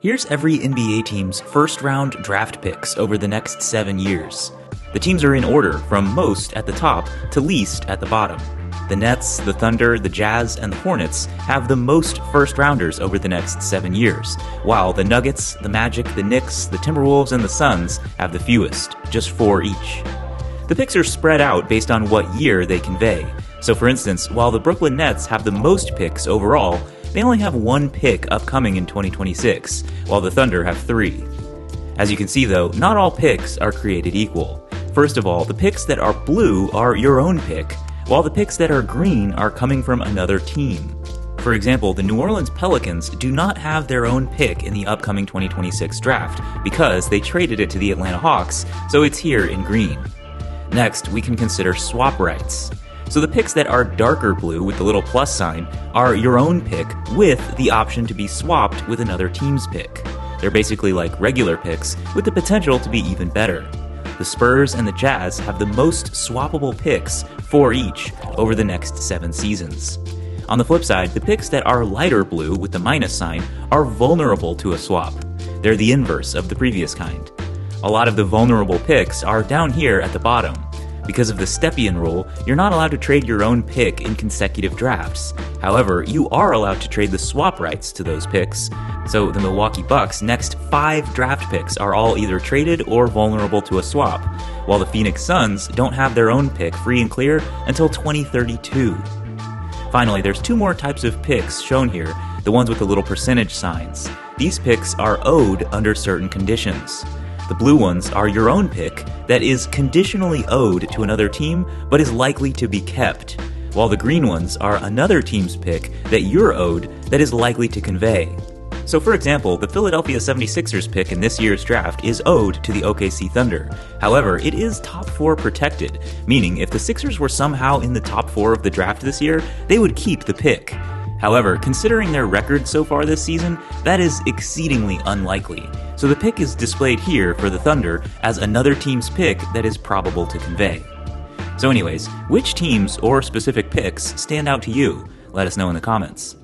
Here's every NBA team's first-round draft picks over the next 7 years. The teams are in order from most at the top to least at the bottom. The Nets, the Thunder, the Jazz, and the Hornets have the most first-rounders over the next 7 years, while the Nuggets, the Magic, the Knicks, the Timberwolves, and the Suns have the fewest, just 4 each. The picks are spread out based on what year they convey. So for instance, while the Brooklyn Nets have the most picks overall, they only have 1 pick upcoming in 2026, while the Thunder have 3. As you can see though, not all picks are created equal. First of all, the picks that are blue are your own pick, while the picks that are green are coming from another team. For example, the New Orleans Pelicans do not have their own pick in the upcoming 2026 draft because they traded it to the Atlanta Hawks, so it's here in green. Next, we can consider swap rights. So the picks that are darker blue with the little plus sign are your own pick with the option to be swapped with another team's pick. They're basically like regular picks with the potential to be even better. The Spurs and the Jazz have the most swappable picks, 4 each, over the next 7 seasons. On the flip side, the picks that are lighter blue with the minus sign are vulnerable to a swap. They're the inverse of the previous kind. A lot of the vulnerable picks are down here at the bottom. Because of the Stepien rule, you're not allowed to trade your own pick in consecutive drafts. However, you are allowed to trade the swap rights to those picks. So the Milwaukee Bucks' next 5 draft picks are all either traded or vulnerable to a swap, while the Phoenix Suns don't have their own pick free and clear until 2032. Finally, there's 2 more types of picks shown here, the ones with the little percentage signs. These picks are owed under certain conditions. The blue ones are your own pick that is conditionally owed to another team but is likely to be kept, while the green ones are another team's pick that you're owed that is likely to convey. So for example, the Philadelphia 76ers pick in this year's draft is owed to the OKC Thunder. However, it is top 4 protected, meaning if the Sixers were somehow in the top 4 of the draft this year, they would keep the pick. However, considering their record so far this season, that is exceedingly unlikely. So the pick is displayed here for the Thunder as another team's pick that is probable to convey. So anyways, which teams or specific picks stand out to you? Let us know in the comments.